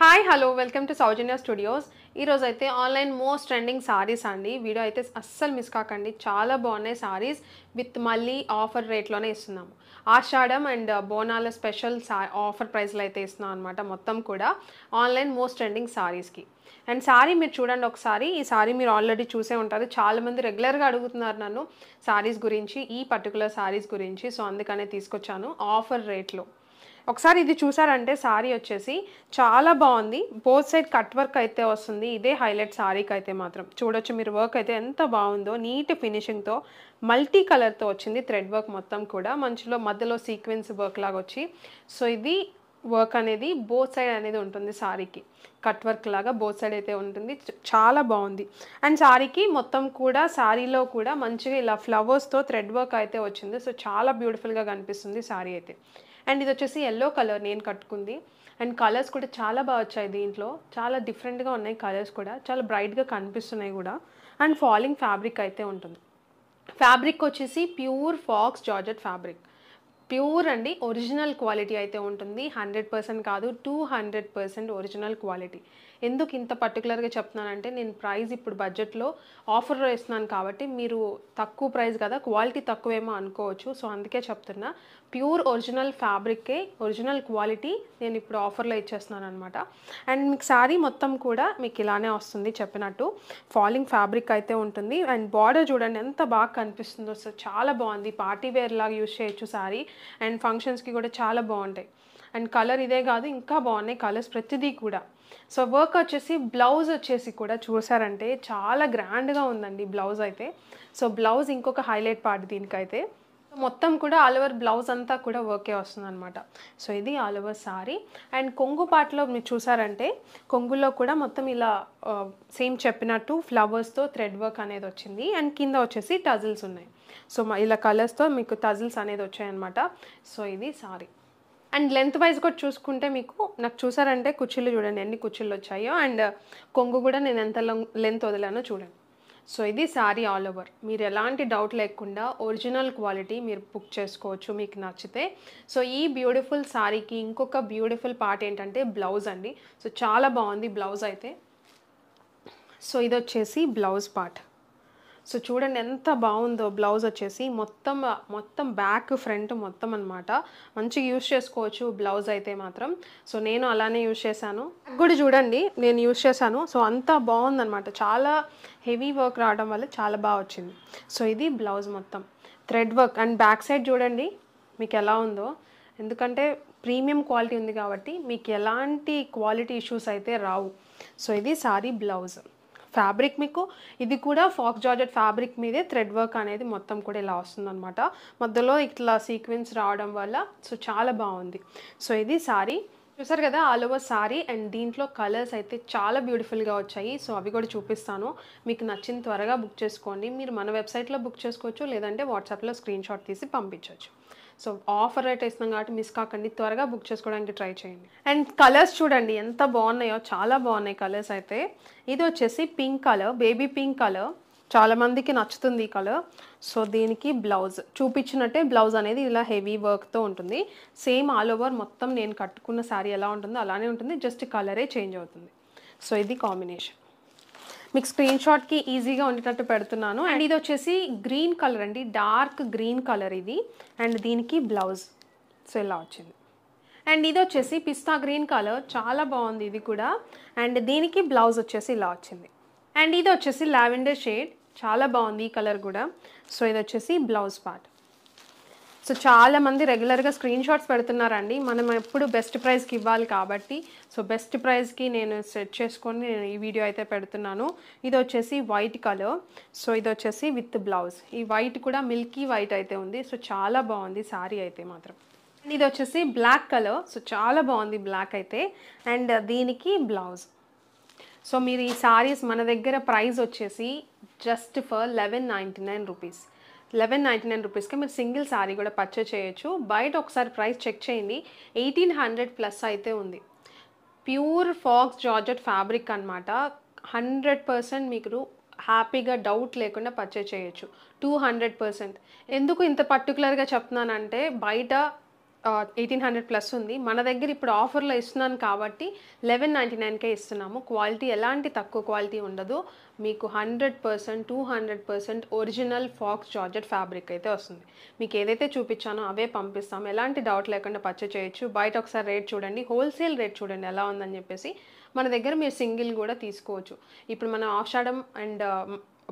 Hi hello welcome to Soujanya studios. ఈరోజు అయితే online most trending saris అండి. వీడియో అయితే అస్సలు మిస్ కాకండి. చాలా బాగున్నాయి సారీస్ విత్ మళ్ళీ ఆఫర్ రేట్లోనే ఇస్తున్నాము. ఆషాఢం అండ్ బోనాల స్పెషల్ ఆఫర్ ప్రైస్లో అయితే ఇస్తున్నాం అనమాట. మొత్తం కూడా ఆన్లైన్ మోస్ట్ ట్రెండింగ్ సారీస్కి. అండ్ సారీ మీరు చూడండి ఒకసారి. ఈ సారీ మీరు ఆల్రెడీ చూసే ఉంటారు. చాలామంది రెగ్యులర్గా అడుగుతున్నారు నన్ను సారీస్ గురించి, ఈ పర్టికులర్ సారీస్ గురించి. సో అందుకనే తీసుకొచ్చాను ఆఫర్ రేట్లో. ఒకసారి ఇది చూసారంటే సారీ వచ్చేసి చాలా బాగుంది. బోత్ సైడ్ కట్ వర్క్ అయితే వస్తుంది. ఇదే హైలైట్ సారీకి అయితే మాత్రం చూడొచ్చు మీరు. వర్క్ అయితే ఎంత బాగుందో, నీట్ ఫినిషింగ్తో మల్టీ కలర్తో వచ్చింది. థ్రెడ్ వర్క్ మొత్తం కూడా మంచిలో మధ్యలో సీక్వెన్స్ వర్క్ లాగా వచ్చి, సో ఇది వర్క్ అనేది బోత్ సైడ్ అనేది ఉంటుంది సారీకి. కట్ వర్క్ లాగా బోత్ సైడ్ అయితే ఉంటుంది. చాలా బాగుంది. అండ్ సారీకి మొత్తం కూడా సారీలో కూడా మంచిగా ఇలా ఫ్లవర్స్తో థ్రెడ్ వర్క్ అయితే వచ్చింది. సో చాలా బ్యూటిఫుల్గా కనిపిస్తుంది సారీ అయితే. అండ్ ఇది వచ్చేసి ఎల్లో కలర్ నేను కట్టుకుంది. అండ్ కలర్స్ కూడా చాలా బాగా వచ్చాయి దీంట్లో. చాలా డిఫరెంట్గా ఉన్నాయి కలర్స్ కూడా. చాలా బ్రైట్గా కనిపిస్తున్నాయి కూడా. అండ్ ఫాలింగ్ ఫ్యాబ్రిక్ అయితే ఉంటుంది. ఫ్యాబ్రిక్ వచ్చేసి pure faux georgette fabric. Pure అండి, ఒరిజినల్ క్వాలిటీ అయితే ఉంటుంది. 100% కాదు, 200% ఒరిజినల్ క్వాలిటీ. ఎందుకు ఇంత పర్టికులర్గా చెప్తున్నానంటే, నేను ప్రైస్ ఇప్పుడు బడ్జెట్లో ఆఫర్లో ఇస్తున్నాను కాబట్టి మీరు తక్కువ ప్రైస్ కదా, క్వాలిటీ తక్కువేమో అనుకోవచ్చు. సో అందుకే చెప్తున్నా. ప్యూర్ ఒరిజినల్ ఫ్యాబ్రిక్కే ఒరిజినల్ క్వాలిటీ నేను ఇప్పుడు ఆఫర్లో ఇచ్చేస్తున్నాను అనమాట. అండ్ మీకు సారీ మొత్తం కూడా మీకు ఇలానే వస్తుంది చెప్పినట్టు. ఫాలింగ్ ఫ్యాబ్రిక్ అయితే ఉంటుంది. అండ్ బార్డర్ చూడండి ఎంత బాగా కనిపిస్తుందో. సో చాలా బాగుంది. పార్టీ వేర్ లాగా యూజ్ చేయొచ్చు సారీ. అండ్ ఫంక్షన్స్కి కూడా చాలా బాగుంటాయి. అండ్ కలర్ ఇదే కాదు, ఇంకా బాగున్నాయి కలర్స్ ప్రతిదీ కూడా. సో వర్క్ వచ్చేసి బ్లౌజ్ వచ్చేసి కూడా చూసారంటే చాలా గ్రాండ్గా ఉందండి బ్లౌజ్ అయితే. సో బ్లౌజ్ ఇంకొక హైలైట్ పార్ట్ దీనికైతే. మొత్తం కూడా ఆల్ ఓవర్ బ్లౌజ్ అంతా కూడా వర్కే వస్తుంది అనమాట. సో ఇది ఆల్ ఓవర్ సారీ. అండ్ కొంగు పార్ట్లో మీరు చూసారంటే కొంగులో కూడా మొత్తం ఇలా సేమ్ చెప్పినట్టు ఫ్లవర్స్తో థ్రెడ్ వర్క్ అనేది వచ్చింది. అండ్ కింద వచ్చేసి టజిల్స్ ఉన్నాయి. సో ఇలా కలర్స్తో మీకు టజిల్స్ అనేది వచ్చాయన్నమాట. సో ఇది సారీ. అండ్ లెంత్ వైజ్ కూడా చూసుకుంటే మీకు నాకు చూసారంటే కుర్చీలు చూడండి ఎన్ని కుర్చీలు వచ్చాయో. అండ్ కొంగు కూడా నేను ఎంత లెంత్ వదిలానో చూడండి. సో ఇది సారీ ఆల్ ఓవర్. మీరు ఎలాంటి డౌట్ లేకుండా ఒరిజినల్ క్వాలిటీ మీరు బుక్ చేసుకోవచ్చు మీకు నచ్చితే. సో ఈ బ్యూటిఫుల్ సారీకి ఇంకొక బ్యూటిఫుల్ పార్ట్ ఏంటంటే బ్లౌజ్ అండి. సో చాలా బాగుంది బ్లౌజ్ అయితే. సో ఇది వచ్చేసి బ్లౌజ్ పార్ట్. సో చూడండి ఎంత బాగుందో బ్లౌజ్ వచ్చేసి. మొత్తం బ్యాక్ ఫ్రంట్ మొత్తం అనమాట. మంచిగా యూస్ చేసుకోవచ్చు బ్లౌజ్ అయితే మాత్రం. సో నేను అలానే యూస్ చేశాను. కూడా చూడండి నేను యూస్ చేశాను. సో అంతా బాగుందనమాట. చాలా హెవీ వర్క్ రావడం వల్ల చాలా బాగా వచ్చింది. సో ఇది బ్లౌజ్ మొత్తం thread work. And back side చూడండి మీకు ఎలా ఉందో. ఎందుకంటే ప్రీమియం క్వాలిటీ ఉంది కాబట్టి మీకు ఎలాంటి క్వాలిటీ ఇష్యూస్ అయితే రావు. సో ఇది సారీ బ్లౌజ్. ఫ్యాబ్రిక్ మీకు ఇది కూడా ఫాక్స్ జార్జెట్ ఫ్యాబ్రిక్ మీదే థ్రెడ్ వర్క్ అనేది మొత్తం కూడా ఇలా వస్తుందన్నమాట. మధ్యలో ఇట్లా సీక్వెన్స్ రావడం వల్ల సో చాలా బాగుంది. సో ఇది సారీ చూసారు కదా ఆల్ ఓవర్ సారీ. అండ్ దీంట్లో కలర్స్ అయితే చాలా బ్యూటిఫుల్గా వచ్చాయి. సో అవి కూడా చూపిస్తాను. మీకు నచ్చిన త్వరగా బుక్ చేసుకోండి. మీరు మన వెబ్సైట్లో బుక్ చేసుకోవచ్చు, లేదంటే వాట్సాప్లో స్క్రీన్ షాట్ తీసి పంపించవచ్చు. సో ఆఫర్ రేట్ ఇస్తున్నాం కాబట్టి మిస్ కాకండి, త్వరగా బుక్ చేసుకోవడానికి ట్రై చేయండి. అండ్ కలర్స్ చూడండి ఎంత బాగున్నాయో, చాలా బాగున్నాయి కలర్స్ అయితే. ఇది వచ్చేసి pink colour, baby pink colour. చాలామందికి నచ్చుతుంది ఈ కలర్. సో దీనికి బ్లౌజ్ చూపించినట్టే బ్లౌజ్ అనేది ఇలా హెవీ వర్క్తో ఉంటుంది. సేమ్ ఆల్ ఓవర్ మొత్తం నేను కట్టుకున్న శారీ ఎలా ఉంటుందో అలానే ఉంటుంది, జస్ట్ కలరే చేంజ్ అవుతుంది. సో ఇది కాంబినేషన్. మీకు స్క్రీన్ షాట్కి ఈజీగా ఉండేటట్టు పెడుతున్నాను. అండ్ ఇది వచ్చేసి గ్రీన్ కలర్ అండి, డార్క్ గ్రీన్ కలర్ ఇది. అండ్ దీనికి బ్లౌజ్ సో ఇలా వచ్చింది. అండ్ ఇది వచ్చేసి పిస్తా గ్రీన్ కలర్, చాలా బాగుంది ఇది కూడా. అండ్ దీనికి బ్లౌజ్ వచ్చేసి ఇలా వచ్చింది. అండ్ ఇది వచ్చేసి లావెండర్ షేడ్, చాలా బాగుంది ఈ కలర్ కూడా. సో ఇది వచ్చేసి బ్లౌజ్ పార్ట్. సో చాలామంది రెగ్యులర్గా స్క్రీన్ షాట్స్ పెడుతున్నారండి. మనం ఎప్పుడు బెస్ట్ ప్రైస్కి ఇవ్వాలి కాబట్టి సో బెస్ట్ ప్రైస్కి నేను సెట్ చేసుకొని నేను ఈ వీడియో అయితే పెడుతున్నాను. ఇది వచ్చేసి వైట్ కలర్. సో ఇది వచ్చేసి విత్ బ్లౌజ్. ఈ వైట్ కూడా మిల్కీ వైట్ అయితే ఉంది. సో చాలా బాగుంది సారీ అయితే మాత్రం. అండ్ ఇది వచ్చేసి బ్లాక్ కలర్. సో చాలా బాగుంది బ్లాక్ అయితే. అండ్ దీనికి బ్లౌజ్. సో మీరు ఈ సారీస్ మన దగ్గర ప్రైస్ వచ్చేసి జస్ట్ ఫర్ 1199 రూపీస్. 1199 రూపీస్కి మీరు సింగిల్ సారీ కూడా పర్చేస్ చేయొచ్చు. బయట ఒకసారి ప్రైస్ చెక్ చేయండి, 1800 ప్లస్ అయితే ఉంది. ప్యూర్ ఫాక్స్ జార్జెట్ ఫ్యాబ్రిక్ అనమాట. 100% మీకు హ్యాపీగా డౌట్ లేకుండా పర్చేస్ చేయొచ్చు. 200%. ఎందుకు ఇంత పర్టికులర్గా చెప్తున్నానంటే బయట 1800 ప్లస్ ఉంది. మన దగ్గర ఇప్పుడు ఆఫర్లో ఇస్తున్నాను కాబట్టి 1199కే ఇస్తున్నాము. క్వాలిటీ ఎలాంటి తక్కువ క్వాలిటీ ఉండదు. మీకు 100% 200% ఒరిజినల్ ఫాక్స్ జార్జెట్ ఫ్యాబ్రిక్ అయితే వస్తుంది. మీకు ఏదైతే చూపించానో అవే పంపిస్తాం. ఎలాంటి డౌట్ లేకుండా పర్చేజ్ చేయొచ్చు. బయట ఒకసారి రేట్ చూడండి, హోల్సేల్ రేట్ చూడండి ఎలా ఉందని చెప్పేసి. మన దగ్గర మీరు సింగిల్ కూడా తీసుకోవచ్చు. ఇప్పుడు మన ఆషాఢం అండ్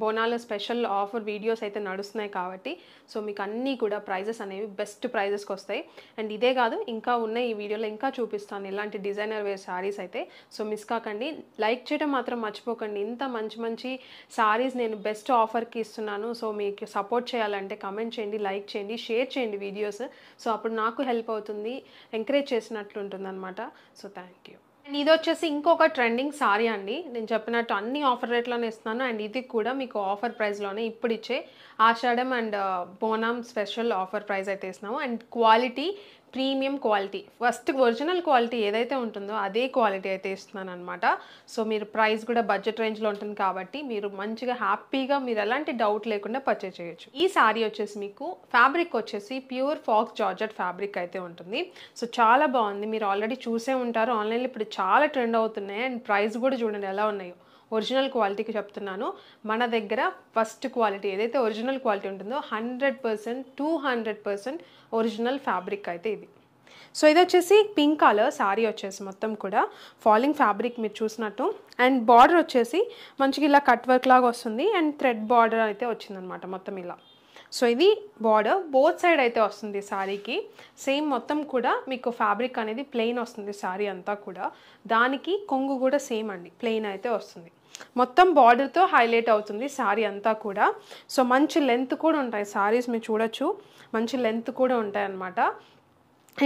బోనాల స్పెషల్ ఆఫర్ వీడియోస్ అయితే నడుస్తున్నాయి కాబట్టి సో మీకు అన్నీ కూడా ప్రైజెస్ అనేవి బెస్ట్ ప్రైజెస్కి వస్తాయి. అండ్ ఇదే కాదు, ఇంకా ఉన్నాయి, ఈ వీడియోలో ఇంకా చూపిస్తాను ఇలాంటి డిజైనర్ వేర్ శారీస్ అయితే. సో మిస్ కాకండి, లైక్ చేయడం మాత్రం మర్చిపోకండి. ఇంత మంచి మంచి శారీస్ నేను బెస్ట్ ఆఫర్కి ఇస్తున్నాను. సో మీకు సపోర్ట్ చేయాలంటే కమెంట్ చేయండి, లైక్ చేయండి, షేర్ చేయండి వీడియోస్. సో అప్పుడు నాకు హెల్ప్ అవుతుంది, ఎంకరేజ్ చేసినట్లు ఉంటుంది అనమాట. So thank you. అండ్ ఇది వచ్చేసి ఇంకొక ట్రెండింగ్ సారీ అండి. నేను చెప్పినట్టు అన్ని ఆఫర్ రేట్లోనే ఇస్తున్నాను. అండ్ ఇది కూడా మీకు ఆఫర్ ప్రైస్లోనే ఇప్పుడు ఇచ్చే ఆషాఢం అండ్ బోనాం స్పెషల్ ఆఫర్ ప్రైస్ అయితే ఇస్తున్నాము. And quality premium quality, first original quality ఏదైతే ఉంటుందో అదే క్వాలిటీ అయితే ఇస్తున్నాను అనమాట. సో మీరు ప్రైస్ కూడా బడ్జెట్ రేంజ్లో ఉంటుంది కాబట్టి మీరు మంచిగా హ్యాపీగా మీరు ఎలాంటి డౌట్ లేకుండా పర్చేజ్ చేయొచ్చు. ఈ శారీ వచ్చేసి మీకు ఫ్యాబ్రిక్ వచ్చేసి ప్యూర్ ఫాక్స్ జార్జెట్ ఫ్యాబ్రిక్ అయితే ఉంటుంది. సో చాలా బాగుంది, మీరు ఆల్రెడీ చూసే ఉంటారు. ఆన్లైన్లో ఇప్పుడు చాలా ట్రెండ్ అవుతున్నాయి. అండ్ ప్రైస్ కూడా చూడండి ఎలా ఉన్నాయో. ఒరిజినల్ క్వాలిటీకి చెప్తున్నాను, మన దగ్గర ఫస్ట్ క్వాలిటీ ఏదైతే ఒరిజినల్ క్వాలిటీ ఉంటుందో 100% 200% ఒరిజినల్ ఫ్యాబ్రిక్ అయితే ఇది. సో ఇది వచ్చేసి పింక్ కలర్ శారీ వచ్చేసి మొత్తం కూడా ఫాలింగ్ ఫ్యాబ్రిక్ మీరు చూసినట్టు. అండ్ బార్డర్ వచ్చేసి మంచిగా ఇలా కట్ వర్క్ లాగా వస్తుంది. అండ్ థ్రెడ్ బార్డర్ అయితే వచ్చిందనమాట మొత్తం ఇలా. సో ఇది బార్డర్ బోత్ సైడ్ అయితే వస్తుంది శారీకి. సేమ్ మొత్తం కూడా మీకు ఫ్యాబ్రిక్ అనేది ప్లెయిన్ వస్తుంది శారీ అంతా కూడా. దానికి కొంగు కూడా సేమ్ అండి, ప్లెయిన్ అయితే వస్తుంది. మొత్తం బార్డర్తో హైలైట్ అవుతుంది శారీ అంతా కూడా. సో మంచి లెంత్ కూడా ఉంటాయి శారీస్, మీరు చూడొచ్చు, మంచి లెంత్ కూడా ఉంటాయి అన్నమాట.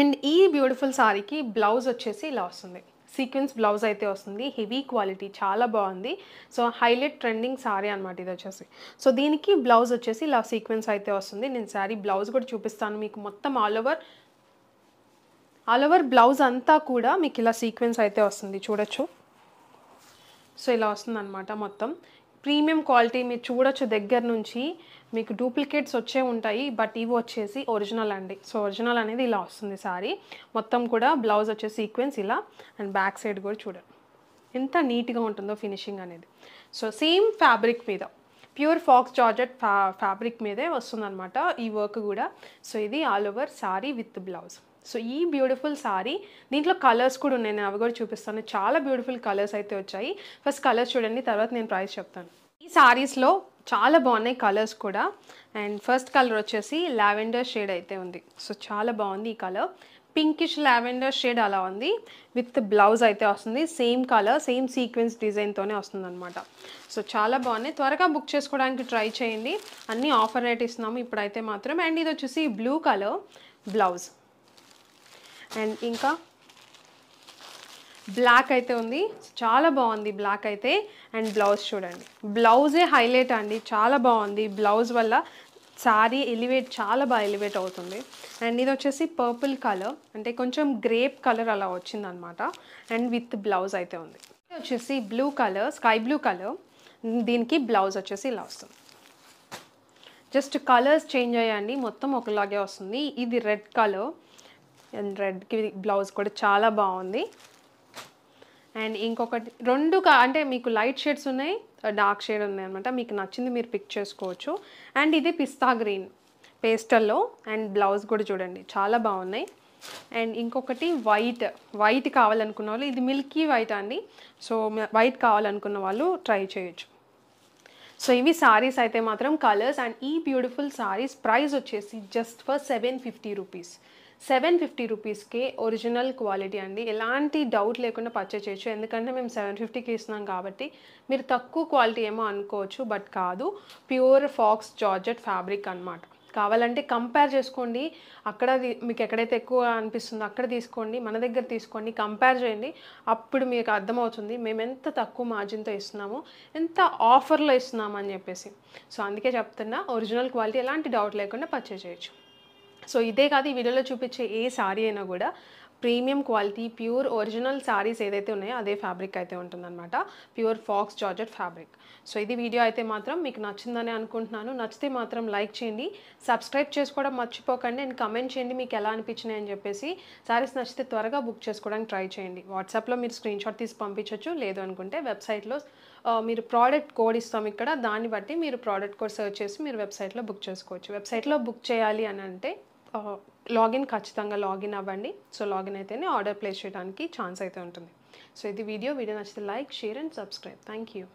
అండ్ ఈ బ్యూటిఫుల్ శారీకి బ్లౌజ్ వచ్చేసి ఇలా వస్తుంది, సీక్వెన్స్ బ్లౌజ్ అయితే వస్తుంది. హెవీ క్వాలిటీ, చాలా బాగుంది. సో హైలైట్ ట్రెండింగ్ శారీ అనమాట ఇది వచ్చేసి. సో దీనికి బ్లౌజ్ వచ్చేసి ఇలా సీక్వెన్స్ అయితే వస్తుంది. నేను శారీ బ్లౌజ్ కూడా చూపిస్తాను మీకు. మొత్తం ఆల్ ఓవర్ బ్లౌజ్ అంతా కూడా మీకు ఇలా సీక్వెన్స్ అయితే వస్తుంది, చూడొచ్చు. సో ఇలా వస్తుంది అనమాట మొత్తం. ప్రీమియం క్వాలిటీ మీరు చూడొచ్చు దగ్గర నుంచి. మీకు డూప్లికేట్స్ వచ్చే ఉంటాయి, బట్ ఇవి వచ్చేసి ఒరిజినల్ అండి. సో ఒరిజినల్ అనేది ఇలా వస్తుంది శారీ మొత్తం కూడా. బ్లౌజ్ వచ్చేసి సీక్వెన్స్ ఇలా, అండ్ బ్యాక్ సైడ్ కూడా చూడండి ఎంత నీట్గా ఉంటుందో ఫినిషింగ్ అనేది. సో సేమ్ ఫ్యాబ్రిక్ మీద ప్యూర్ ఫాక్స్ జార్జెట్ ఫ్యాబ్రిక్ మీదే వస్తుందన్నమాట ఈ వర్క్ కూడా. సో ఇది all over sari with blouse. So ఈ బ్యూటిఫుల్ శారీ, దీంట్లో కలర్స్ కూడా ఉన్నాయి, నేను అవి కూడా చూపిస్తాను. చాలా బ్యూటిఫుల్ కలర్స్ అయితే వచ్చాయి. ఫస్ట్ కలర్స్ చూడండి, తర్వాత నేను ప్రైస్ చెప్తాను. ఈ శారీస్లో చాలా బాగున్నాయి కలర్స్ కూడా. అండ్ ఫస్ట్ కలర్ వచ్చేసి లావెండర్ షేడ్ అయితే ఉంది. సో చాలా బాగుంది ఈ కలర్, పింకిష్ లావెండర్ షేడ్ అలా ఉంది. విత్ బ్లౌజ్ అయితే వస్తుంది, సేమ్ కలర్ సేమ్ సీక్వెన్స్ డిజైన్తోనే వస్తుంది అనమాట. సో చాలా బాగున్నాయి, త్వరగా బుక్ చేసుకోవడానికి ట్రై చేయండి. అన్నీ ఆఫర్ రేట్ ఇస్తున్నాము ఇప్పుడైతే మాత్రం. అండ్ ఇది వచ్చేసి బ్లూ కలర్ బ్లౌజ్, అండ్ ఇంకా బ్లాక్ అయితే ఉంది. చాలా బాగుంది బ్లాక్ అయితే. అండ్ బ్లౌజ్ చూడండి, బ్లౌజే హైలైట్ అండి, చాలా బాగుంది. బ్లౌజ్ వల్ల శారీ ఎలివేట్, చాలా బాగా ఎలివేట్ అవుతుంది. అండ్ ఇది వచ్చేసి పర్పుల్ కలర్, అంటే కొంచెం గ్రేప్ కలర్ అలా వచ్చిందనమాట. అండ్ విత్ బ్లౌజ్ అయితే ఉంది. ఇది వచ్చేసి blue colour, sky blue colour. దీనికి బ్లౌజ్ వచ్చేసి ఇలా వస్తుంది. జస్ట్ కలర్స్ చేంజ్ అయ్యండి, మొత్తం ఒకలాగే వస్తుంది. ఇది రెడ్ కలర్, అండ్ రెడ్కి బ్లౌజ్ కూడా చాలా బాగుంది. అండ్ ఇంకొకటి రెండు అంటే మీకు లైట్ షేడ్స్ ఉన్నాయి, డార్క్ షేడ్ ఉన్నాయి అనమాట. మీకు నచ్చింది మీరు పిక్ చేసుకోవచ్చు. అండ్ ఇది పిస్తా గ్రీన్ పేస్టల్లో, అండ్ బ్లౌజ్ కూడా చూడండి చాలా బాగున్నాయి. అండ్ ఇంకొకటి వైట్ కావాలనుకున్న వాళ్ళు, ఇది మిల్కీ వైట్ అండి. సో వైట్ కావాలనుకున్న వాళ్ళు ట్రై చేయొచ్చు. సో ఇవి సారీస్ అయితే మాత్రం కలర్స్. అండ్ ఈ బ్యూటిఫుల్ సారీస్ ప్రైస్ వచ్చేసి జస్ట్ ఫర్ 750 రూపీస్. 750 రూపీస్కే ఒరిజినల్ క్వాలిటీ అండి, ఎలాంటి డౌట్ లేకుండా పర్చేజ్ చేయొచ్చు. ఎందుకంటే మేము 750కి ఇస్తున్నాం కాబట్టి మీరు తక్కువ క్వాలిటీ ఏమో అనుకోవచ్చు, బట్ కాదు, ప్యూర్ ఫాక్స్ జార్జెట్ ఫ్యాబ్రిక్ అనమాట. కావాలంటే కంపేర్ చేసుకోండి, అక్కడ మీకు ఎక్కడైతే ఎక్కువ అనిపిస్తుందో అక్కడ తీసుకోండి, మన దగ్గర తీసుకోండి, కంపేర్ చేయండి. అప్పుడు మీకు అర్థమవుతుంది మేము ఎంత తక్కువ మార్జిన్తో ఇస్తున్నాము, ఎంత ఆఫర్లో ఇస్తున్నాము అని చెప్పేసి. సో అందుకే చెప్తున్నా, ఒరిజినల్ క్వాలిటీ ఎలాంటి డౌట్ లేకుండా పర్చేజ్ చేయొచ్చు. సో ఇదే కాదు, ఈ వీడియోలో చూపించే ఏ సారీ అయినా కూడా premium quality pure original saris ఏదైతే ఉన్నాయో అదే ఫ్యాబ్రిక్ అయితే ఉంటుందన్నమాట. Pure faux georgette fabric. So ఇది వీడియో అయితే మాత్రం మీకు నచ్చిందని అనుకుంటున్నాను. నచ్చితే మాత్రం లైక్ చేయండి, సబ్స్క్రైబ్ చేసుకోవడం మర్చిపోకండి అండ్ కమెంట్ చేయండి మీకు ఎలా అనిపించినాయి అని చెప్పేసి. శారీస్ నచ్చితే త్వరగా బుక్ చేసుకోవడానికి ట్రై చేయండి. వాట్సాప్లో మీరు స్క్రీన్ షాట్ తీసి పంపించవచ్చు, లేదు అనుకుంటే వెబ్సైట్లో మీరు ప్రోడక్ట్ కోడ్ ఇస్తాం ఇక్కడ, దాన్ని బట్టి మీరు ప్రోడక్ట్ కోడ్ సెర్చ్ చేసి మీరు వెబ్సైట్లో బుక్ చేసుకోవచ్చు. వెబ్సైట్లో బుక్ చేయాలి అని అంటే లాగిన్ ఖచ్చితంగా లాగిన్ అవ్వండి. సో లాగిన్ అయితేనే ఆర్డర్ ప్లేస్ చేయడానికి ఛాన్స్ అయితే ఉంటుంది. సో ఇది వీడియో నచ్చితే like, share and subscribe. Thank you.